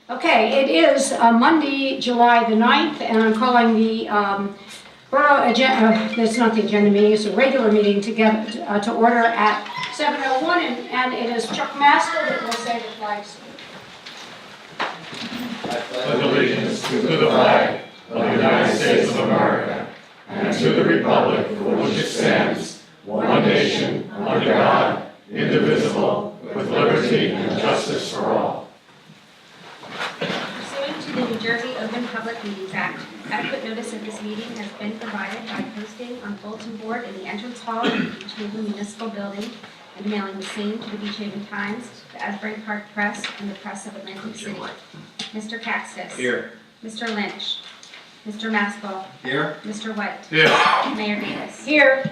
Okay, it is Monday, July the 9th, and I'm calling the borough agenda, that's not the agenda meeting, it's a regular meeting to order at 7:01, and it is Chuck Master that will say the flag salute. I pledge allegiance to the flag of the United States of America and to the republic for which it stands, one nation, under God, indivisible, with liberty and justice for all. Pursuant to the New Jersey Open Public Meetings Act, adequate notice of this meeting has been provided by posting on bulletin board in the entrance hall of the Beach Haven Municipal Building and mailing the same to the Beach Haven Times, the Asbury Park Press, and the Press of Atlantic City. Mr. Caxton. Here. Mr. Lynch. Mr. Maskell. Here. Mr. White. Here. Mayor Davis. Here.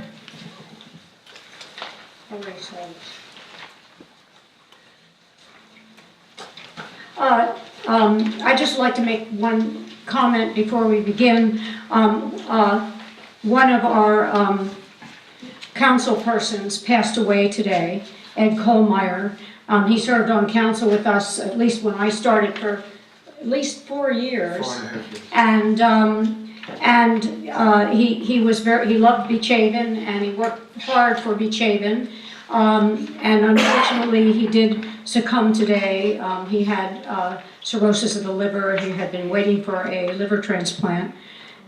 I'd just like to make one comment before we begin. One of our council persons passed away today, Ed Kohlmeyer. He served on council with us, at least when I started, for at least 4 years. 4.5 years. And he loved Beach Haven, and he worked hard for Beach Haven. And unfortunately, he did succumb today. He had cirrhosis of the liver. He had been waiting for a liver transplant,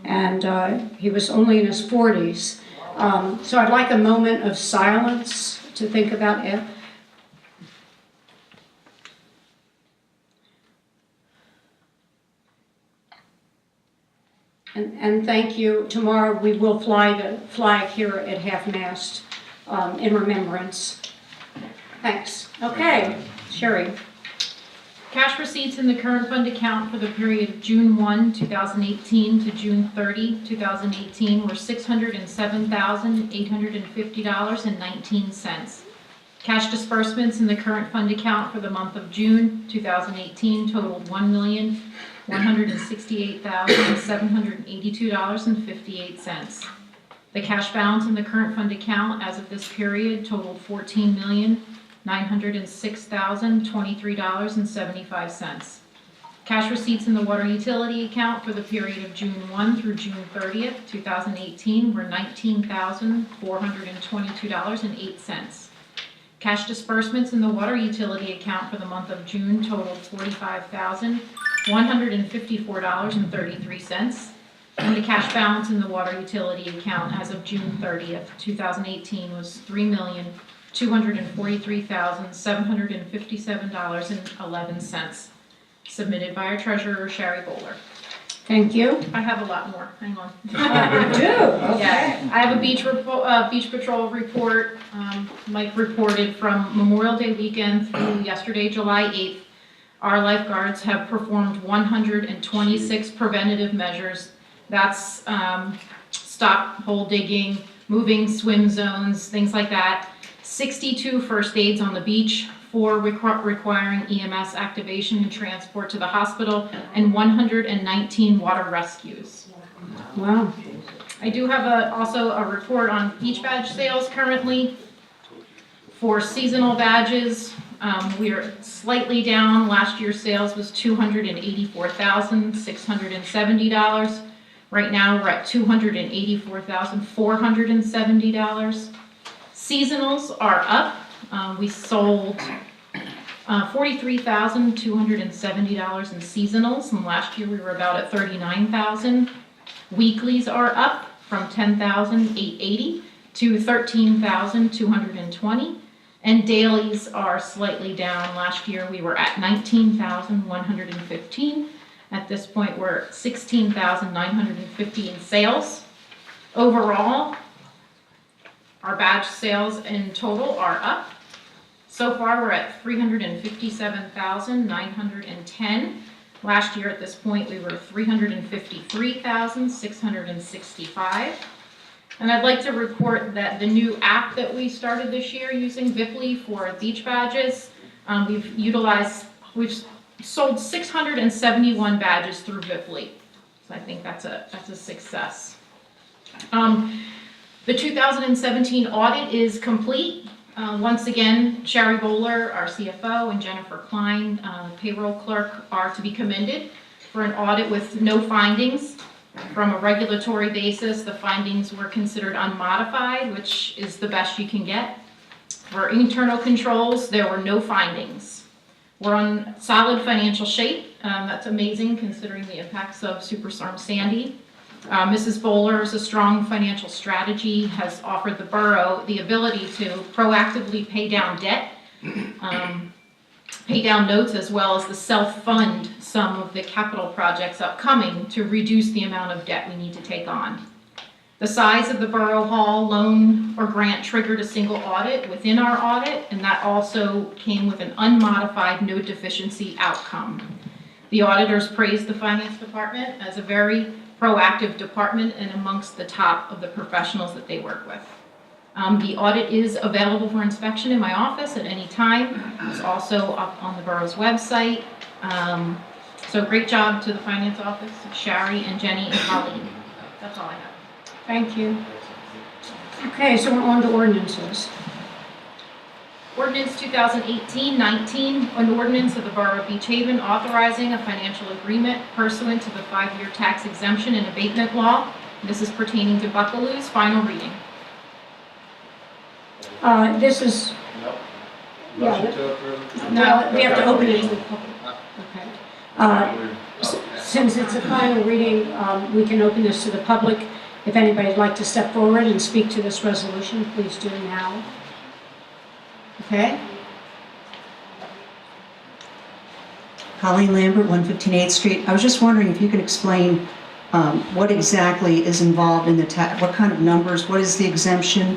and he was only in his 40s. So I'd like a moment of silence to think about Ed. And thank you. Tomorrow we will fly the flag here at half-mast in remembrance. Thanks. Okay, Sherry. Cash receipts in the current fund account for the period of June 1, 2018 to June 30, 2018 were $607,850.19. Cash disbursements in the current fund account for the month of June 2018 totaled $1,168,782.58. The cash balance in the current fund account as of this period totaled $14,906,023.75. Cash receipts in the water utility account for the period of June 1 through June 30th, 2018 were $19,422.08. Cash disbursements in the water utility account for the month of June totaled $45,154.33. And the cash balance in the water utility account as of June 30th, 2018 was $3,243,757.11, submitted by our treasurer, Sherry Bowler. Thank you. I have a lot more, hang on. You do? Okay. Yeah, I have a beach patrol report. Mike reported from Memorial Day weekend through yesterday, July 8th. Our lifeguards have performed 126 preventative measures. That's stop hole digging, moving swim zones, things like that. 62 first aids on the beach, 4 requiring EMS activation and transport to the hospital, and 119 water rescues. Wow. I do have also a report on beach badge sales currently. For seasonal badges, we are slightly down. Last year's sales was $284,670. Right now, we're at $284,470. Seasonals are up. We sold $43,270 in seasonals, and last year we were about at $39,000. Weeklies are up from $10,880 to $13,220, and dailies are slightly down. Last year we were at $19,115. At this point, we're at $16,950 in sales. Overall, our badge sales in total are up. So far, we're at $357,910. Last year at this point, we were $353,665. And I'd like to report that the new app that we started this year using Viply for beach badges, we've sold 671 badges through Viply. So I think that's a success. The 2017 audit is complete. Once again, Sherry Bowler, our CFO, and Jennifer Klein, payroll clerk, are to be commended for an audit with no findings. From a regulatory basis, the findings were considered unmodified, which is the best you can get. For internal controls, there were no findings. We're on solid financial shape. That's amazing considering the impacts of Superstorm Sandy. Mrs. Bowler's strong financial strategy has offered the borough the ability to proactively pay down debt, pay down notes, as well as the self-fund some of the capital projects upcoming to reduce the amount of debt we need to take on. The size of the Borough Hall loan or grant triggered a single audit within our audit, and that also came with an unmodified no deficiency outcome. The auditors praised the finance department as a very proactive department and amongst the top of the professionals that they work with. The audit is available for inspection in my office at any time. It's also up on the borough's website. So great job to the finance office, Shari and Jenny and Colleen. That's all I have. Thank you. Okay, so we're on to ordinances. Ordinance 2018-19, an ordinance of the Borough of Beach Haven authorizing a financial agreement pursuant to the 5-year tax exemption and abatement law. This is pertaining to Buckaloo's final reading. This is, Motion to approve? no, we have to open it to the public. Okay. Since it's a final reading, we can open this to the public. If anybody'd like to step forward and speak to this resolution, please do now. Okay? Colleen Lambert, 115 8th Street. I was just wondering if you could explain what exactly is involved in the tax, what kind of numbers, what is the exemption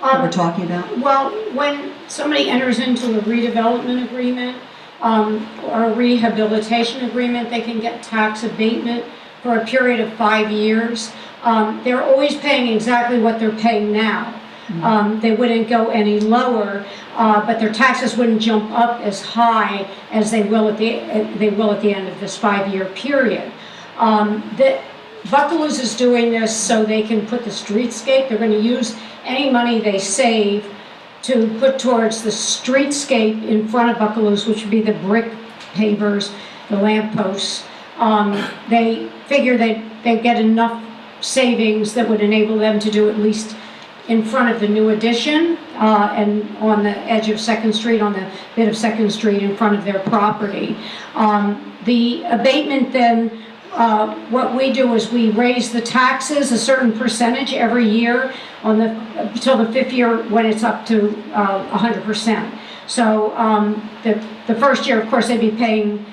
that we're talking about? Well, when somebody enters into a redevelopment agreement or a rehabilitation agreement, they can get tax abatement for a period of 5 years. They're always paying exactly what they're paying now. They wouldn't go any lower, but their taxes wouldn't jump up as high as they will at the end of this 5-year period. Buckaloo's is doing this so they can put the streetscape. They're going to use any money they save to put towards the streetscape in front of Buckaloo's, which would be the brick pavers, the lampposts. They figure they get enough savings that would enable them to do at least in front of the new addition and on the edge of 2nd Street, on the bit of 2nd Street in front of their property. The abatement then, what we do is we raise the taxes a certain percentage every year until the 5th year when it's up to 100%. So the first year, of course, they'd be paying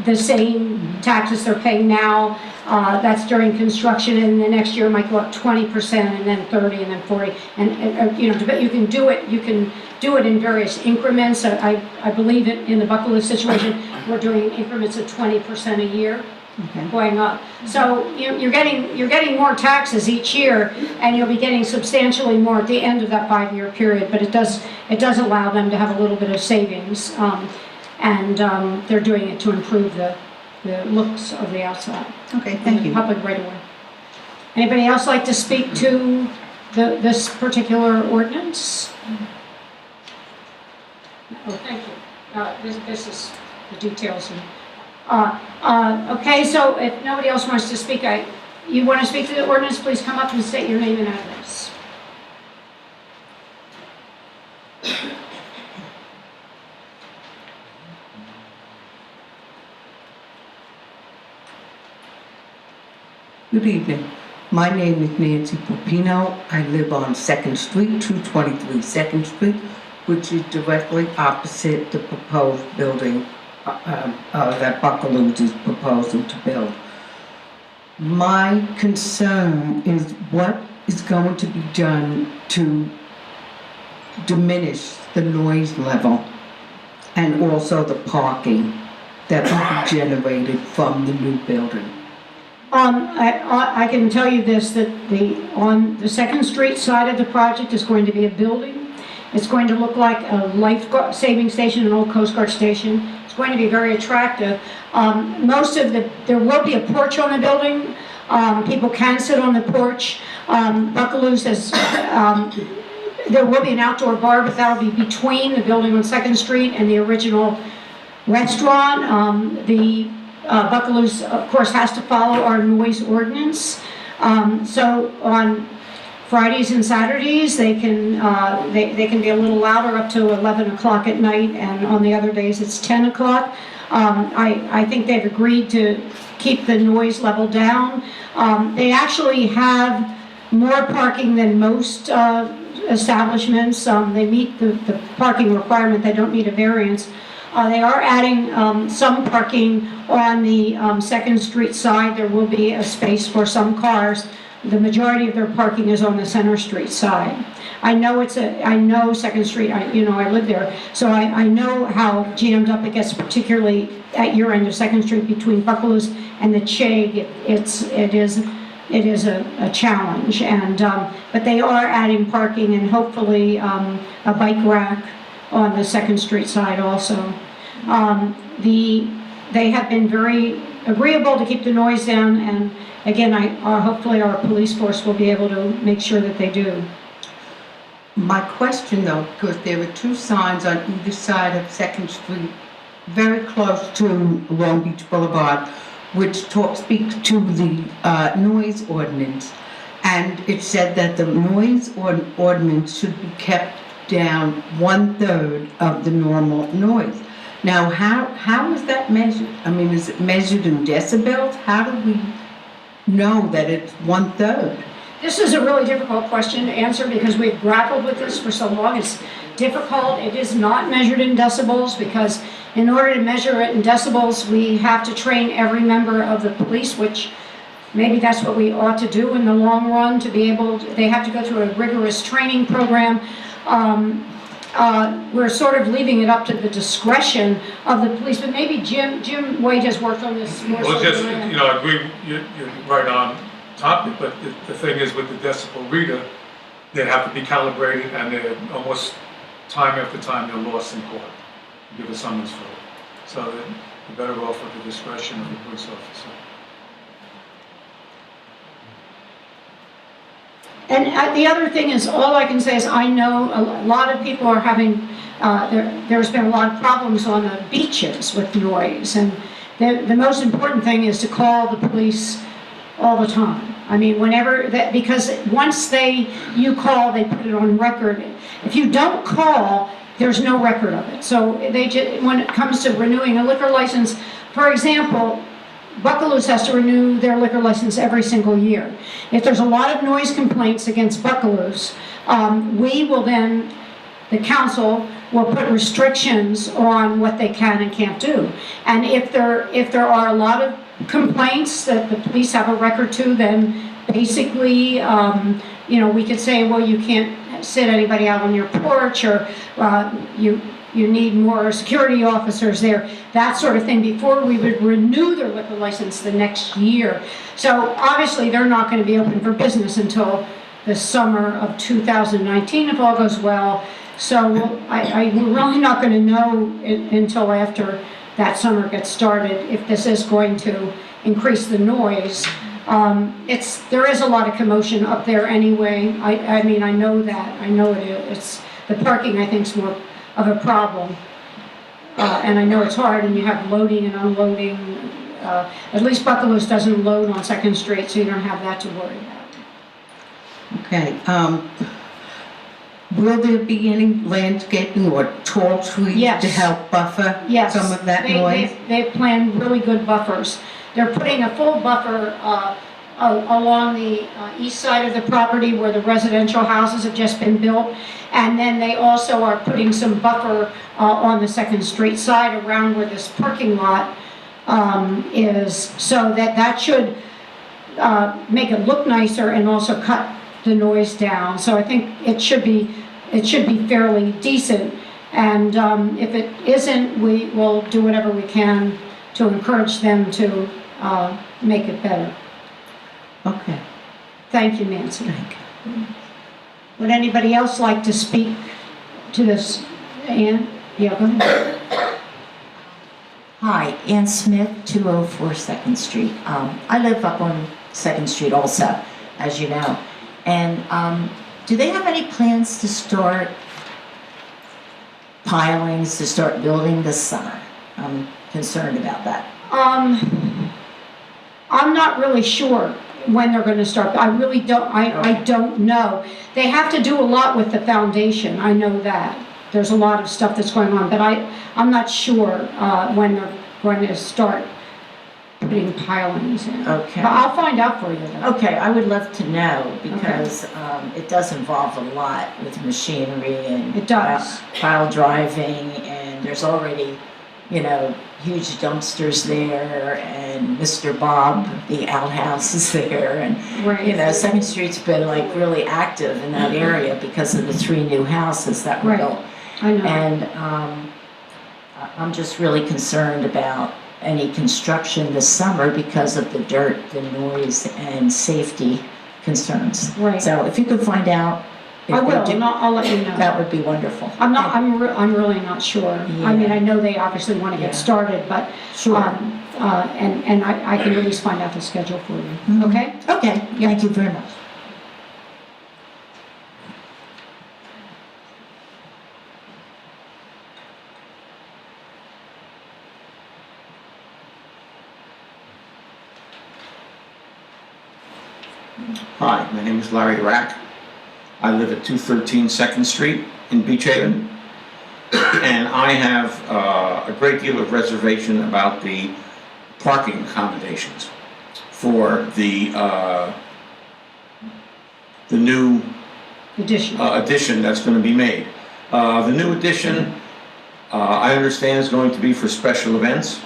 the same taxes they're paying now. That's during construction, and the next year it might go up 20%, and then 30, and then 40. And you know, you can do it in various increments. I believe in the Buckaloo situation, we're doing increments of 20% a year. Okay. Going up. So you're getting more taxes each year, and you'll be getting substantially more at the end of that 5-year period. But it does allow them to have a little bit of savings, and they're doing it to improve the looks of the outside. Okay, thank you. Public right away. Anybody else like to speak to this particular ordinance? Oh, thank you. This is the details. Okay, so if nobody else wants to speak, you want to speak to the ordinance, please come up and state your name and address. Good evening. My name is Nancy Pupino. I live on 2nd Street, 223 2nd Street, which is directly opposite the proposed building that Buckaloo's is proposing to build. My concern is what is going to be done to diminish the noise level and also the parking that will be generated from the new building. I can tell you this, that on the 2nd Street side of the project is going to be a building. It's going to look like a life-saving station, an old Coast Guard station. It's going to be very attractive. There will be a porch on the building. People can sit on the porch. Buckaloo's there will be an outdoor bar, but that'll be between the building on Second Street and the original restaurant. The Buckaloo's, of course, has to follow our noise ordinance. So on Fridays and Saturdays, they can be a little louder up to 11 o'clock at night, and on the other days it's 10 o'clock. I think they've agreed to keep the noise level down. They actually have more parking than most establishments. They meet the parking requirement, they don't need a variance. They are adding some parking on the Second Street side. There will be a space for some cars. The majority of their parking is on the Center Street side. I know Second Street, I live there, so I know how jammed up it gets, particularly at your end of Second Street between Buckaloo's and the Chegg. It is a challenge, and but they are adding parking and hopefully a bike rack on the Second Street side also. They have been very agreeable to keep the noise down, and again, hopefully our police force will be able to make sure that they do. My question though, because there are two signs on either side of Second Street, very close to Long Beach Boulevard, which speaks to the noise ordinance. And it said that the noise ordinance should be kept down 1/3 of the normal noise. Now, how is that measured? I mean, is it measured in decibels? How do we know that it's 1/3? This is a really difficult question to answer because we've grappled with this for so long. It's difficult. It is not measured in decibels because in order to measure it in decibels, we have to train every member of the police, which maybe that's what we ought to do in the long run to be able to, they have to go through a rigorous training program. We're sort of leaving it up to the discretion of the police, but maybe Jim White has worked on this more so Well, just, than I have. I agree, you're right on topic, but the thing is with the decibel reader, they have to be calibrated and they're almost time after time they're lost in court. Give a summons for it. So you're better off with the discretion of the police officer. And the other thing is, all I can say is I know a lot of people are having, there's been a lot of problems on the beaches with noise. And the most important thing is to call the police all the time. I mean, because once you call, they put it on record. If you don't call, there's no record of it. So when it comes to renewing a liquor license, for example, Buckaloo's has to renew their liquor license every single year. If there's a lot of noise complaints against Buckaloo's, the council will put restrictions on what they can and can't do. And if there are a lot of complaints that the police have a record to, then basically, we could say, well, you can't sit anybody out on your porch, or you need more security officers there, that sort of thing, before we would renew their liquor license the next year. So obviously, they're not going to be open for business until the summer of 2019, if all goes well. So we're really not going to know until after that summer gets started if this is going to increase the noise. There is a lot of commotion up there anyway. I mean, I know that. I know it is. It's the parking, I think, is more of a problem. And I know it's hard, and you have loading and unloading. At least Buckaloo's doesn't load on Second Street, so you don't have that to worry about. Okay, will there be any landscaping or tall trees Yes. to help buffer Yes, some of that noise? They've planned really good buffers. They're putting a full buffer along the east side of the property where the residential houses have just been built. And then they also are putting some buffer on the Second Street side around where this parking lot is, so that should make it look nicer and also cut the noise down. So I think it should be fairly decent. And if it isn't, we will do whatever we can to encourage them to make it better. Okay, Thank you, Nancy. thank you. Would anybody else like to speak to this? Ann? Yeah, go ahead. Hi, Ann Smith, 204 2nd Street. I live up on 2nd Street also, as you know. And Do they have any plans to start pilings, to start building this summer? I'm concerned about that. I'm not really sure when they're gonna start. I really don't, I don't know. They have to do a lot with the foundation, I know that. There's a lot of stuff that's going on, but I'm not sure, when they're going to start putting pilings in. Okay. But I'll find out for you though. Okay, I would love to know because it does involve a lot with machinery and It does. pile driving, and there's already, you know, huge dumpsters there, and Mr. Bob, the outhouse is there, and Right. you know, Second Street's been like really active in that area because of the 3 new houses that were Right. built. I know. And I'm just really concerned about any construction this summer because of the dirt, the noise, and safety concerns. Right. So if you could find out. if I they will, do- and I'll let you know. That would be wonderful. I'm really not sure. I mean, Yeah. I know they obviously want to Yeah. get started, but, Sure. and I can at least find out the schedule for you, Mhm. okay? Okay, thank you very much. Hi, my name is Larry Rack. I live at 213 Second Street in Beach Haven. And I have a great deal of reservation about the parking accommodations for the new Addition. addition that's going to be made. The new addition, I understand, is going to be for special events.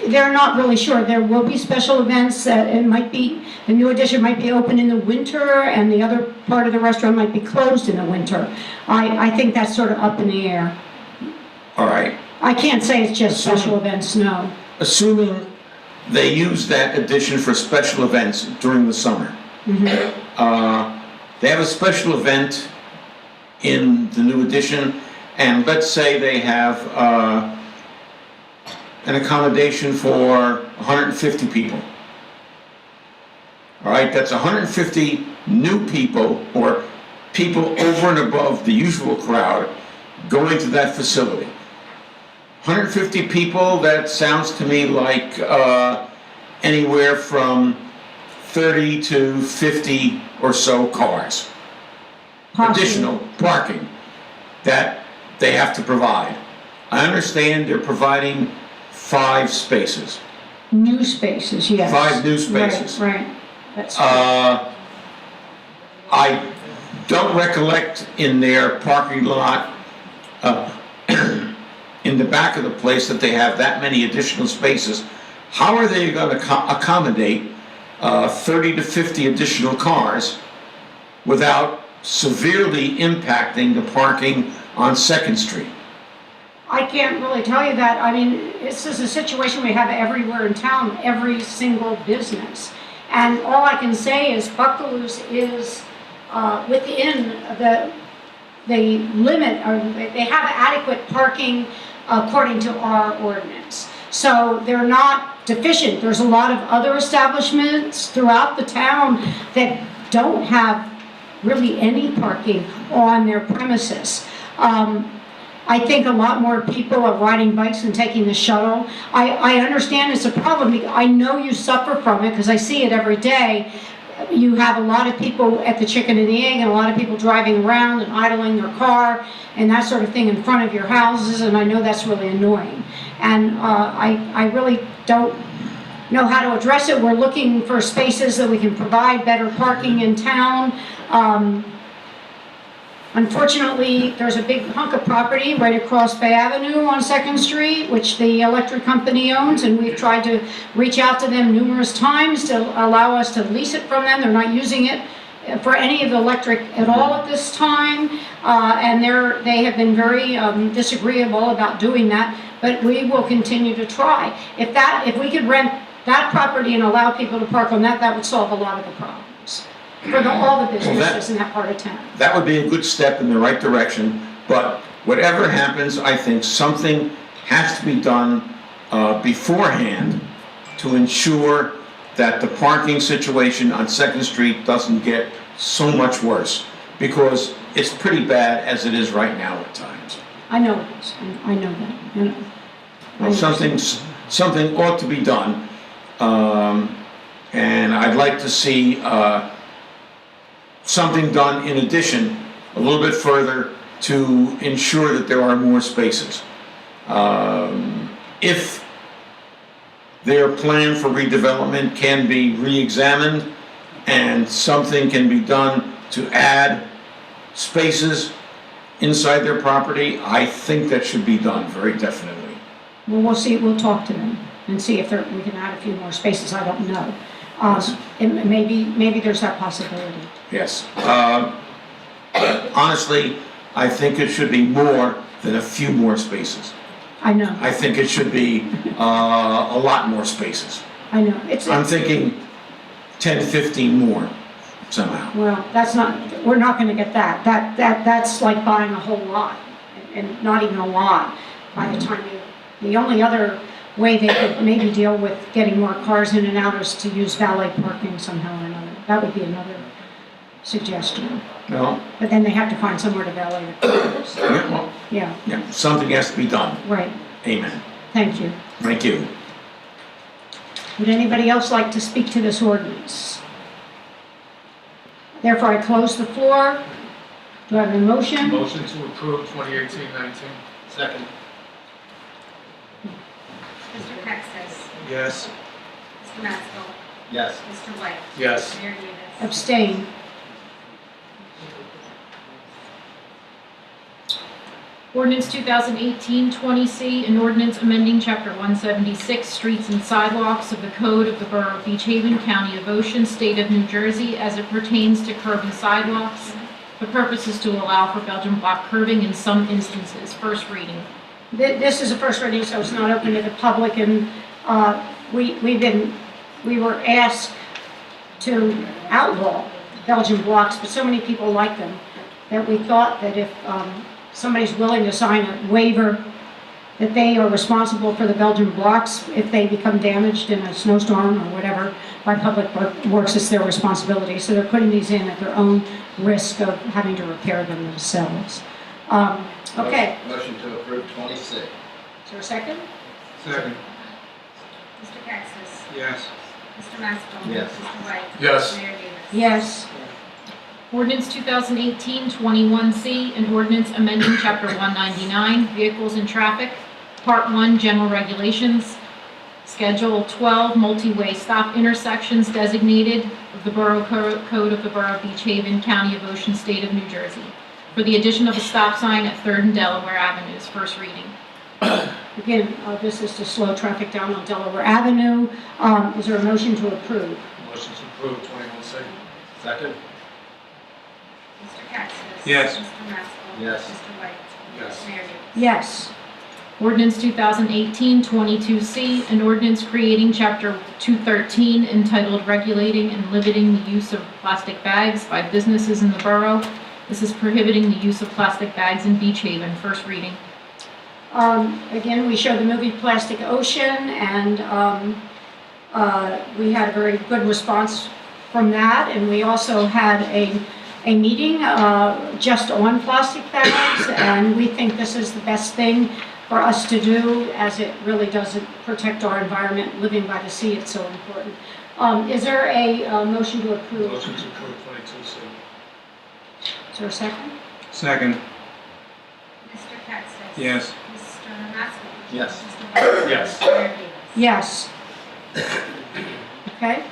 They're not really sure. There will be special events. It might be, the new addition might be open in the winter and the other part of the restaurant might be closed in the winter. I think that's sort of up in the air. All right. I can't say it's just special events, no. Assuming they use that addition for special events during the summer. They have a special event in the new addition, and let's say they have an accommodation for 150 people. All right, that's 150 new people, or people over and above the usual crowd going to that facility. 150 people, that sounds to me like anywhere from 30 to 50 or so cars. Possibly. Additional parking that they have to provide. I understand they're providing 5 spaces. New spaces, yes. 5 new spaces. Right. That's I don't recollect in their parking lot, in the back of the place, that they have that many additional spaces. How are they going to accommodate 30 to 50 additional cars without severely impacting the parking on Second Street? I can't really tell you that. I mean, this is a situation we have everywhere in town, every single business. And all I can say is Buckaloo's is within the limit, or they have adequate parking according to our ordinance. So they're not deficient. There's a lot of other establishments throughout the town that don't have really any parking on their premises. I think a lot more people are riding bikes and taking the shuttle. I understand it's a problem. I know you suffer from it because I see it every day. You have a lot of people at the chicken and the egg, and a lot of people driving around and idling their car and that sort of thing in front of your houses, and I know that's really annoying. And I really don't know how to address it. We're looking for spaces that we can provide better parking in town. Unfortunately, there's a big hunk of property right across Bay Avenue on Second Street, which the electric company owns, and we've tried to reach out to them numerous times to allow us to lease it from them. They're not using it for any of the electric at all at this time, and they have been very disagreeable about doing that, but we will continue to try. If we could rent that property and allow people to park on that, that would solve a lot of the problems for all the businesses in that part of town. That would be a good step in the right direction, but whatever happens, I think something has to be done beforehand to ensure that the parking situation on Second Street doesn't get so much worse, because it's pretty bad as it is right now at times. I know it is, I know that, I know. Well, something ought to be done, and I'd like to see something done in addition, a little bit further, to ensure that there are more spaces. If their plan for redevelopment can be re-examined and something can be done to add spaces inside their property, I think that should be done very definitely. Well, we'll see, we'll talk to them and see if we can add a few more spaces, I don't know. Maybe there's that possibility. Yes. Honestly, I think it should be more than a few more spaces. I know, I think it should be a lot more spaces. I know, I'm thinking 10, 15 more somehow. well, that's not, we're not gonna get that. That's like buying a whole lot, and not even a lot by the time the only other way they could maybe deal with getting more cars in and out is to use valet parking somehow or another. That would be another suggestion. No? But then they have to find somewhere to valet the cars. Yeah, well, Yeah, yeah, something has to be done. right, Amen. thank you. Thank you. Would anybody else like to speak to this ordinance? Therefore, I close the floor. Do I have a motion? Motion to approve 2018-19. Second. Mr. Texas? Yes. Mr. Mansell? Yes. Mr. White? Yes. Mayor Davis? Abstain. Ordinance 2018-20C, an ordinance amending Chapter 176, Streets and Sidewalks of the Code of the Borough of Beach Haven, County of Ocean, State of New Jersey, as it pertains to curb and sidewalks. The purpose is to allow for Belgian block curbing in some instances. First reading. This is a first reading, so it's not open to the public, and we were asked to outlaw Belgian blocks, but so many people like them that we thought that if somebody's willing to sign a waiver that they are responsible for the Belgian blocks if they become damaged in a snowstorm or whatever by Public Works, it's their responsibility. So they're putting these in at their own risk of having to repair them themselves. Okay, Motion to approve 26. is there a second? Second. Mr. Texas? Yes. Mr. Mansell? Yes. Mr. White? Yes. Mayor Davis? Yes. Ordinance 2018-21C, an ordinance amending Chapter 199, Vehicles and Traffic, Part 1, General Regulations, Schedule 12, Multi-Way Stop Intersections Designated of the Borough Code of the Borough of Beach Haven, County of Ocean, State of New Jersey, for the addition of a stop sign at 3rd and Delaware Avenues. First reading. Again, this is to slow traffic down on Delaware Avenue. Is there a motion to approve? Motion to approve 21C. Second. Mr. Texas? Yes. Mr. Mansell? Yes. Mr. White? Yes. Mayor Davis? Yes. Ordinance 2018-22C, an ordinance creating Chapter 213 entitled Regulating and Limiting the Use of Plastic Bags by Businesses in the Borough. This is prohibiting the use of plastic bags in Beach Haven. First reading. Again, we showed the movie Plastic Ocean, and we had a very good response from that. And we also had a meeting just on plastic bags, and we think this is the best thing for us to do, as it really doesn't protect our environment. Living by the sea, it's so important. Is there a motion to approve? Motion to approve 22C. Is there a second? Second. Mr. Texas? Yes. Mr. Mansell? Yes. Mr. White? Yes. Mayor Davis? Yes. Okay.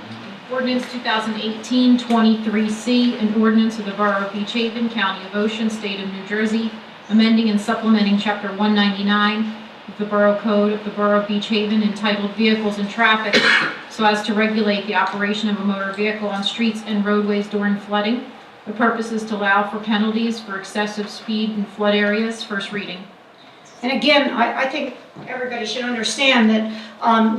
Ordinance 2018-23C, an ordinance of the Borough of Beach Haven, County of Ocean, State of New Jersey, amending and supplementing Chapter 199 of the Borough Code of the Borough of Beach Haven entitled Vehicles and Traffic so as to regulate the operation of a motor vehicle on streets and roadways during flooding. The purpose is to allow for penalties for excessive speed in flood areas. First reading. And again, I think everybody should understand that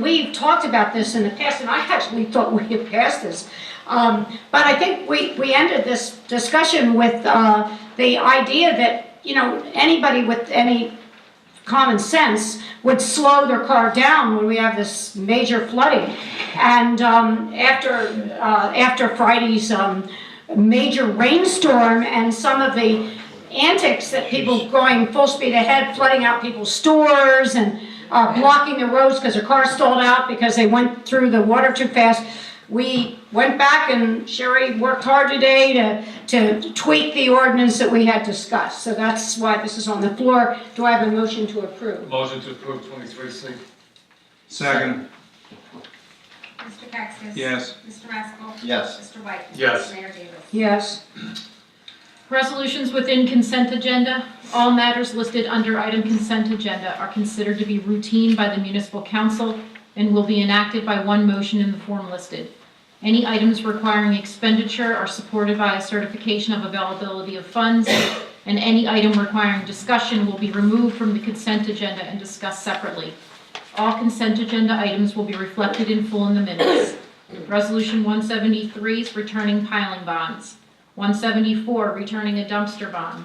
we've talked about this in the past, and I actually thought we had passed this. But I think we ended this discussion with the idea that, you know, anybody with any common sense would slow their car down when we have this major flooding. And after Friday's major rainstorm and some of the antics that people going full speed ahead, flooding out people's stores and blocking the roads because their cars stalled out because they went through the water too fast. We went back and Sherry worked hard today to tweak the ordinance that we had discussed. So that's why this is on the floor. Do I have a motion to approve? Motion to approve 23C. Second. Mr. Catskiss? Yes. Mr. Maskell? Yes. Mr. White? Yes. Mayor Davis? Yes. Resolutions within consent agenda. All matters listed under item consent agenda are considered to be routine by the municipal council and will be enacted by one motion in the form listed. Any items requiring expenditure are supported by a certification of availability of funds, and any item requiring discussion will be removed from the consent agenda and discussed separately. All consent agenda items will be reflected in full in the minutes. Resolution 173 is returning piling bonds. 174, returning a dumpster bond.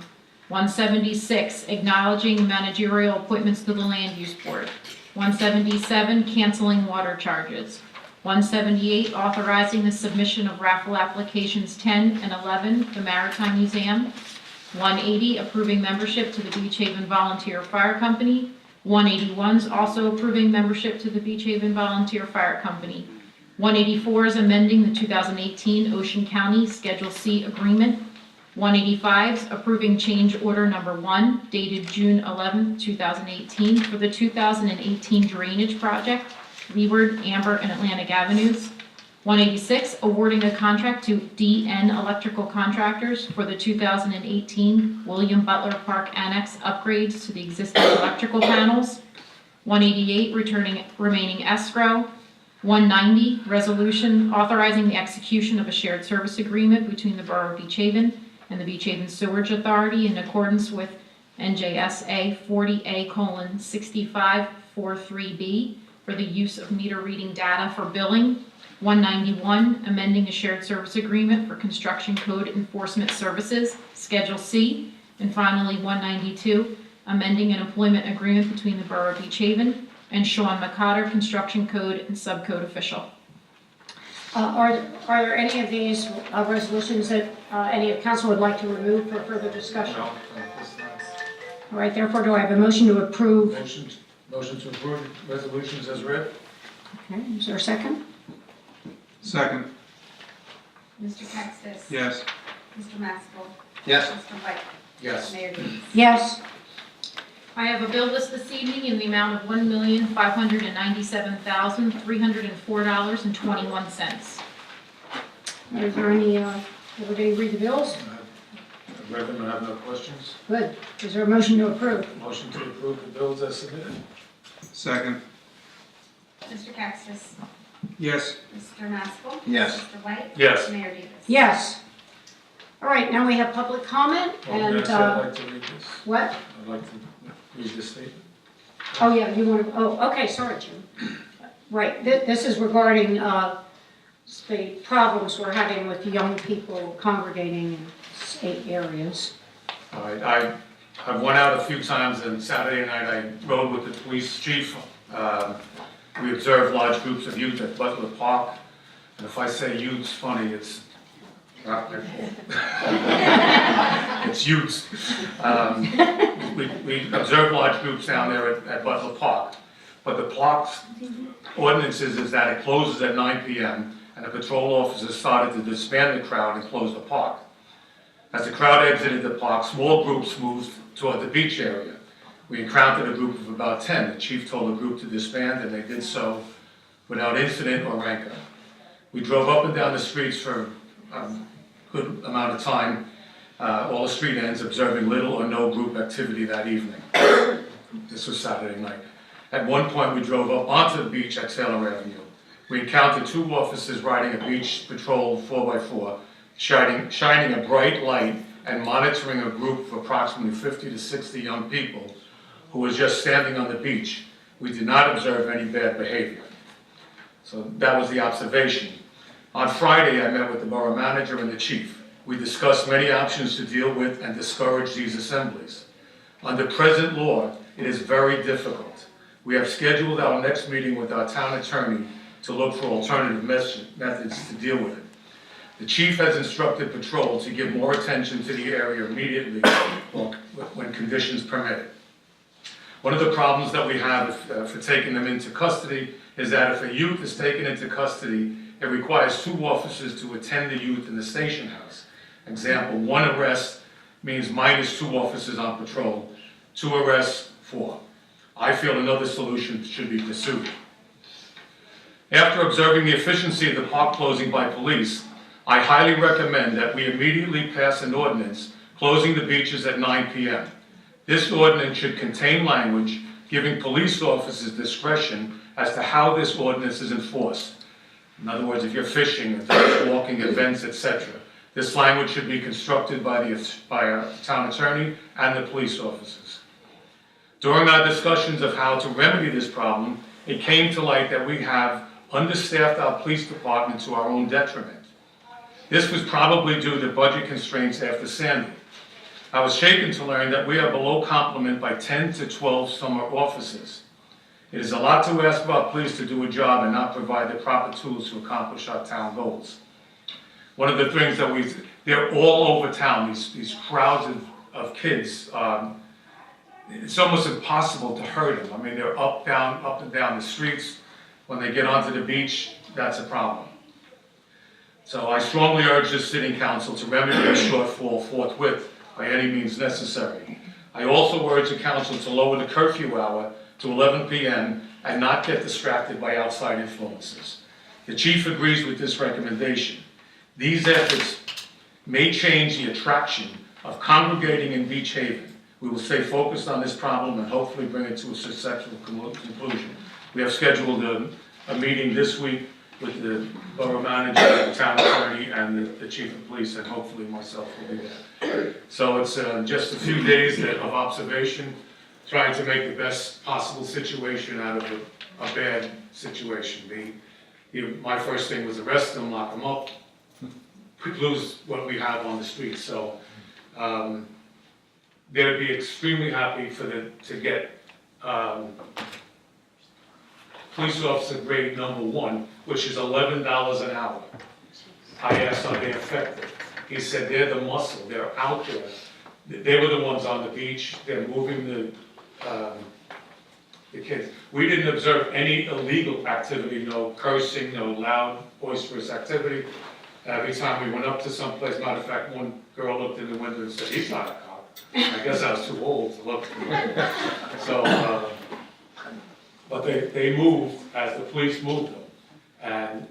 176, acknowledging managerial appointments to the Land Use Board. 177, canceling water charges. 178, authorizing the submission of raffle applications 10 and 11, the Maritime Museum. 180, approving membership to the Beach Haven Volunteer Fire Company. 181 is also approving membership to the Beach Haven Volunteer Fire Company. 184 is amending the 2018 Ocean County Schedule C agreement. 185 is approving change order number 1 dated June 11, 2018 for the 2018 drainage project, Leeward, Amber, and Atlantic Avenues. 186, awarding a contract to DN Electrical Contractors for the 2018 William Butler Park Annex upgrades to the existing electrical panels. 188, remaining escrow. 190, resolution authorizing the execution of a shared service agreement between the Borough of Beach Haven and the Beach Haven Sewerage Authority in accordance with NJSA 40A:6543B for the use of meter reading data for billing. 191, amending a shared service agreement for construction code enforcement services, Schedule C. And finally, 192, amending an employment agreement between the Borough of Beach Haven and Sean McCotter, construction code and subcode official. Are there any of these resolutions that any of council would like to remove for further discussion? No, this time. All right, therefore, do I have a motion to approve? Motion to approve resolutions as read? Okay, is there a second? Second. Mr. Catskiss? Yes. Mr. Maskell? Yes. Mr. White? Yes. Mayor Davis? Yes. I have a bill list this evening in the amount of $1,597,304.21. Is there any, everybody read the bills? I've read them and have no questions. Good. Is there a motion to approve? Motion to approve the bills as submitted? Second. Mr. Catskiss? Yes. Mr. Maskell? Yes. Mr. White? Yes. Mayor Davis? Yes. All right, now we have public comment and, I'd like to read this. what? I'd like to read this statement. Oh, yeah, you want to, oh, okay, sorry, Jim. Right, this is regarding the problems we're having with young people congregating in state areas. All right, I've went out a few times, and Saturday night I rode with the police chief. We observed large groups of youth at Butler Park, and if I say youth's funny, it's not their fault. It's youths. We observed large groups down there at Butler Park, but the park's ordinances is that it closes at 9 p.m., and the patrol officers started to disband the crowd and close the park. As the crowd exited the park, small groups moved toward the beach area. We encountered a group of about 10. The chief told the group to disband, and they did so without incident or rancor. We drove up and down the streets for a good amount of time, all the street ends, observing little or no group activity that evening. This was Saturday night. At one point, we drove up onto the beach at Taylor Avenue. We encountered two officers riding a beach patrol 4x4, shining a bright light and monitoring a group of approximately 50 to 60 young people who was just standing on the beach. We did not observe any bad behavior. So that was the observation. On Friday, I met with the borough manager and the chief. We discussed many options to deal with and discourage these assemblies. Under present law, it is very difficult. We have scheduled our next meeting with our town attorney to look for alternative methods to deal with it. The chief has instructed patrol to give more attention to the area immediately or when conditions permit it. One of the problems that we have for taking them into custody is that if a youth is taken into custody, it requires 2 officers to attend the youth in the station house. Example, 1 arrest means minus 2 officers on patrol, 2 arrests, 4. I feel another solution should be pursued. After observing the efficiency of the park closing by police, I highly recommend that we immediately pass an ordinance closing the beaches at 9 p.m. This ordinance should contain language giving police officers discretion as to how this ordinance is enforced. In other words, if you're fishing, if you're walking events, etc., this language should be constructed by a town attorney and the police officers. During our discussions of how to remedy this problem, it came to light that we have understaffed our police department to our own detriment. This was probably due to budget constraints after Sandy. I was shaken to learn that we are below complement by 10 to 12 summer officers. It is a lot to ask of our police to do a job and not provide the proper tools to accomplish our town goals. One of the things that they're all over town, these crowds of kids, it's almost impossible to hurt them. I mean, they're up and down the streets. When they get onto the beach, that's a problem. So I strongly urge the sitting council to remedy the shortfall forthwith by any means necessary. I also urge the council to lower the curfew hour to 11 p.m. and not get distracted by outside influences. The chief agrees with this recommendation. These efforts may change the attraction of congregating in Beach Haven. We will stay focused on this problem and hopefully bring it to a successful conclusion. We have scheduled a meeting this week with the borough manager, the town attorney, and the chief of police, and hopefully myself will be there. So it's just a few days of observation, trying to make the best possible situation out of a bad situation. My first thing was arrest them, lock them up, lose what we have on the street. So they'd be extremely happy to get police officer grade number 1, which is $11 an hour. I asked, are they effective? He said, they're the muscle, they're out there. They were the ones on the beach, they're moving the kids. We didn't observe any illegal activity, no cursing, no loud, boisterous activity. Every time we went up to some place, matter of fact, one girl looked in the window and said, he's not a cop. I guess I was too old to look. So, but they moved as the police moved them. And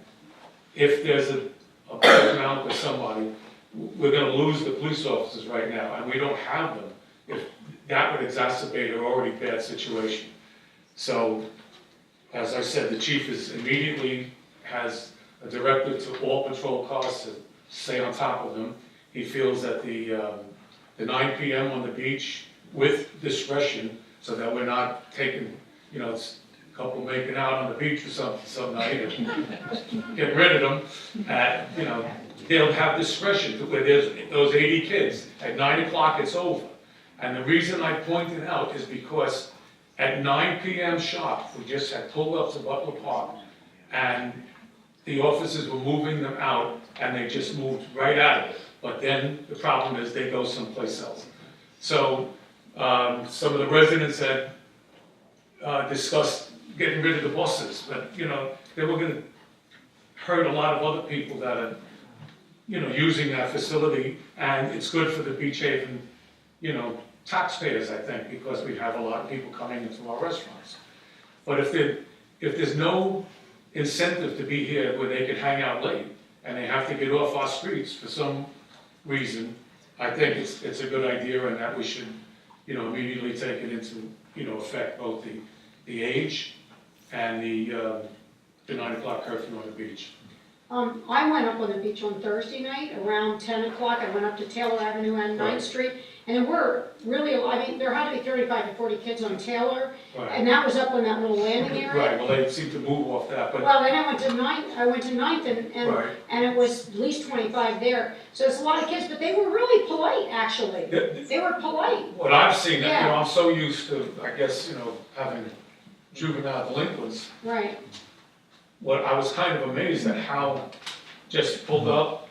if there's a big amount with somebody, we're gonna lose the police officers right now, and we don't have them. If that would exacerbate an already bad situation. So, as I said, the chief immediately has a directive to all patrol cars to stay on top of them. He feels that the 9 p.m. on the beach with discretion, so that we're not taking, it's a couple making out on the beach or something some night and getting rid of them. They'll have discretion to where there's those 80 kids. At 9 o'clock, it's over. And the reason I pointed out is because at 9 p.m. sharp, we just had pull-ups at Butler Park, and the officers were moving them out, and they just moved right out of it. But then the problem is they go someplace else. So some of the residents had discussed getting rid of the buses, but they were going to hurt a lot of other people that are using that facility, and it's good for the Beach Haven taxpayers, I think, because we have a lot of people coming into our restaurants. But if there's no incentive to be here where they can hang out late and they have to get off our streets for some reason, I think it's a good idea, and that we should immediately take it into effect, both the age and the 9 o'clock curfew on the beach. I went up on the beach on Thursday night around 10 o'clock. I went up to Taylor Avenue and 9th Right. Street. And there were really, there had to be 35 to 40 kids on Taylor. Right. And that was up on that little landing area. Right, well, they seem to move off that, but. Well, then I went to 9th Right. and it was at least 25 there. So it's a lot of kids, but they were really polite, actually. They were polite. What I've seen, Yeah. I'm so used to, I guess, having juvenile delinquents. Right. What I was kind of amazed at how just pulled up,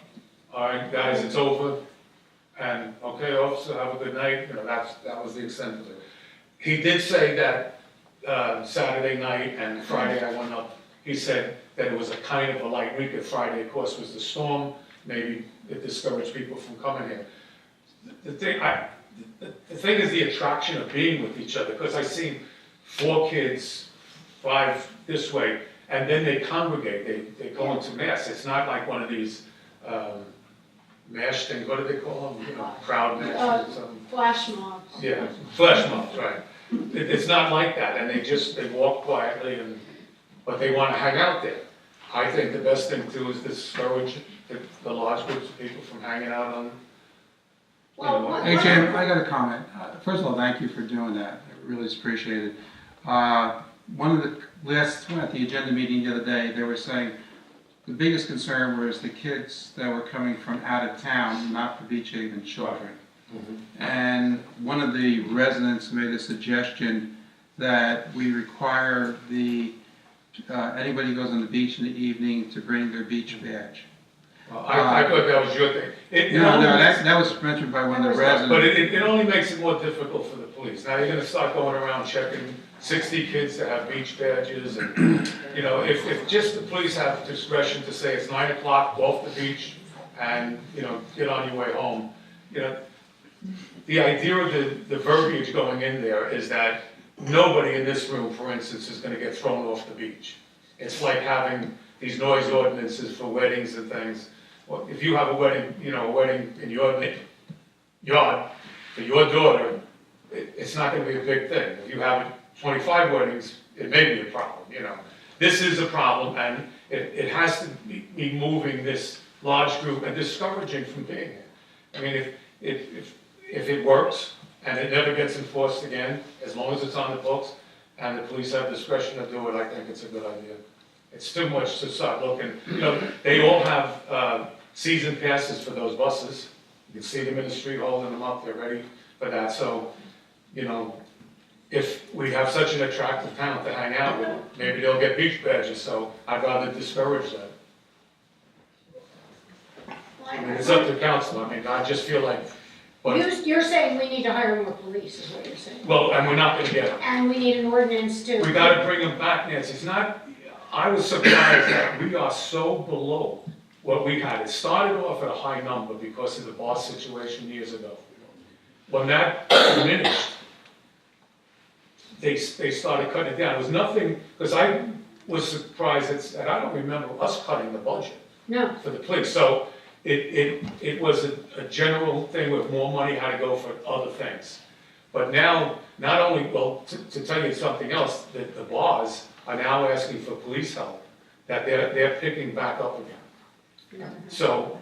all right, guys, it's over, and, okay, officer, have a good night, you know, that was the extent of it. He did say that, Saturday night and Friday I went up, he said that it was a kind of a light week, and Friday, of course, was the storm, maybe it discouraged people from coming here. The thing is the attraction of being with each other, because I seen 4 kids, 5 this way, and then they congregate, they go into mass. It's not like one of these mash things, what do they call them? You know, crowd mass or something. Flash mobs. Yeah, flash mobs, right. It's not like that, and they walk quietly, but they want to hang out there. I think the best thing to do is discourage the large groups of people from hanging out on, Well, what- Hey, Jim, I got a comment. First of all, thank you for doing that. I really appreciate it. One of the at the agenda meeting the other day, they were saying the biggest concern was the kids that were coming from out of town, not the Beach Haven children. And one of the residents made a suggestion that we require anybody who goes on the beach in the evening to bring their beach badge. Well, I thought that was your thing. No, that was mentioned by one of the residents. But it only makes it more difficult for the police. Now you're gonna start going around checking 60 kids that have beach badges and, you know, if just the police have discretion to say it's 9 o'clock, go off the beach and, you know, get on your way home. You know, the idea of the verbiage going in there is that nobody in this room, for instance, is gonna get thrown off the beach. It's like having these noise ordinances for weddings and things. Well, if you have a wedding, you know, a wedding in your yard for your daughter, it's not gonna be a big thing. If you have 25 weddings, it may be a problem, you know. This is a problem, and it has to be moving this large group and discouraging from being here. I mean, if it works, and it never gets enforced again, as long as it's on the books, and the police have discretion to do it, I think it's a good idea. It's too much to start looking, you know, they all have season passes for those buses. You can see them in the street holding them up, they're ready for that. So, you know, if we have such an attractive town to hang out with, maybe they'll get beach badges, so I'd rather discourage that. I mean, it's up to council, I mean, I just feel like, but, You're saying we need to hire more police, is what you're saying? well, and we're not gonna get them. And we need an ordinance to. We gotta bring them back, Nancy. It's not, I was surprised that we are so below what we had. It started off at a high number because of the bar situation years ago. When that diminished, they started cutting it down. It was nothing, because I was surprised that I don't remember us cutting the budget No. for the police. So it was a general thing with more money had to go for other things. But now, not only, well, to tell you something else, the bars are now asking for police help, that they're picking back up again. So,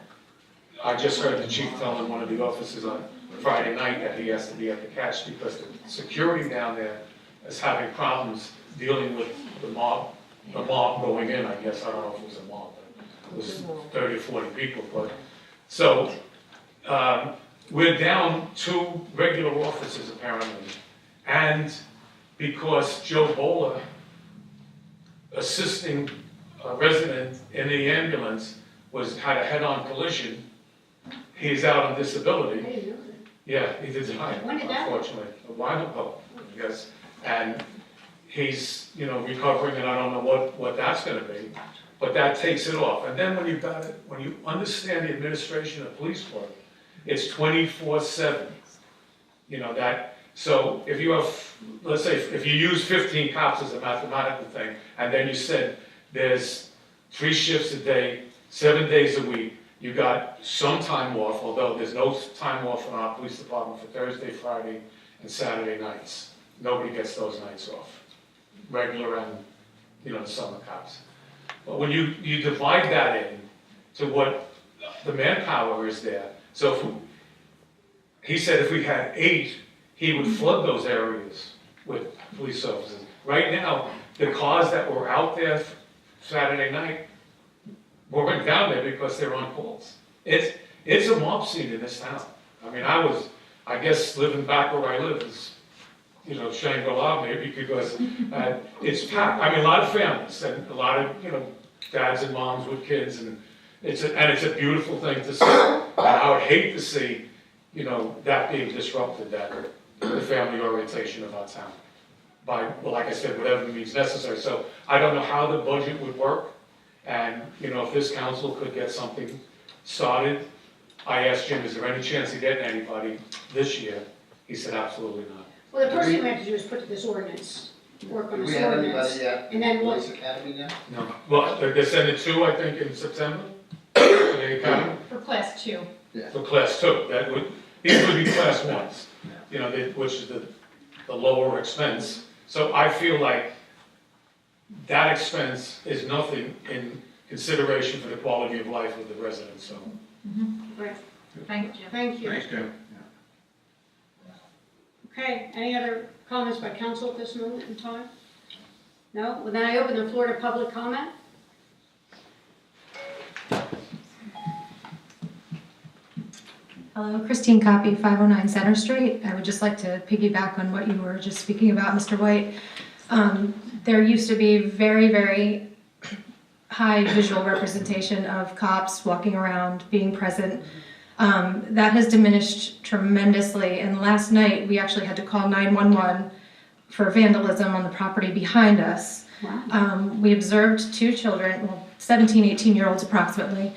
I just heard the chief telling one of the officers on Friday night that he has to be at the catch because the security down there is having problems dealing with the mob going in, I guess, I don't know if it was a mob, but it was 30 or 40 people, but, so, we're down 2 regular officers apparently, and because Joe Bola, assisting a resident in the ambulance, had a head-on collision, he's out on disability. I didn't know that. Yeah, he did die, When did that unfortunately, a while ago, I guess, and he's, you know, recovering, and I don't know what that's gonna be, but that takes it off. And then when you understand the administration of police work, it's 24/7. You know, so if you have, let's say, if you use 15 cops as a mathematical thing, and then you said there's 3 shifts a day, 7 days a week, you got some time off, although there's no time off in our police department for Thursday, Friday, and Saturday nights. Nobody gets those nights off, regular and, you know, the summer cops. But when you divide that in to what the manpower is there, so he said if we had 8, he would flood those areas with police officers. Right now, the cars that were out there Saturday night weren't down there because they're on calls. It's a mob scene in this town. I mean, I guess living back where I live is, you know, Shangri-La maybe because it's packed. I mean, a lot of families and a lot of, you know, dads and moms with kids and, it's a beautiful thing to see. And I would hate to see, you know, that being disrupted, that the family orientation of our town. By, well, like I said, whatever means necessary. So I don't know how the budget would work. And, you know, if this council could get something started, I asked Jim, is there any chance of getting anybody this year? He said, absolutely not. Well, the first thing we have to do is put this ordinance, work on Do this we have ordinance. anybody at And then Police we'll, Academy now? No. Well, they're sending 2, I think, in September, for the academy, For class 2. for class 2. That would, these would be class 1s, you know, which is the lower expense. So I feel like that expense is nothing in consideration for the quality of life of the residents, so. right, Thank you, Jim. thank you. Thanks, Jim. Okay, any other comments by council at this moment in time? No? Well, then I open the floor to public comment. Hello, Christine Copy, 509 Center Street. I would just like to piggyback on what you were just speaking about, Mr. White. There used to be very, very high visual representation of cops walking around, being present. That has diminished tremendously, and last night we actually had to call 911 for vandalism on the property behind us. Wow. We observed 2 children, well, 17, 18-year-olds approximately.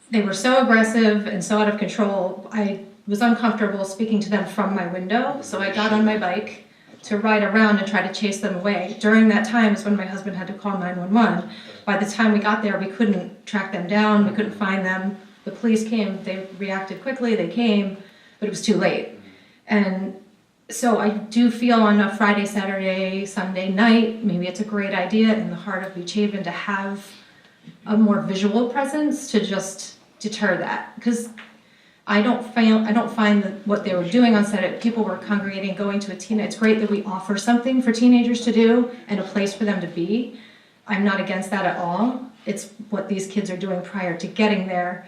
They were so aggressive and so out of control, I was uncomfortable speaking to them from my window, so I got on my bike to ride around and try to chase them away. During that time is when my husband had to call 911. By the time we got there, we couldn't track them down, we couldn't find them. The police came, they reacted quickly, they came, but it was too late. And so I do feel on a Friday, Saturday, Sunday night, maybe it's a great idea in the heart of Beach Haven to have a more visual presence to just deter that. Because I don't find that what they were doing on Saturday, people were congregating, going to a teen. It's great that we offer something for teenagers to do and a place for them to be. I'm not against that at all. It's what these kids are doing prior to getting there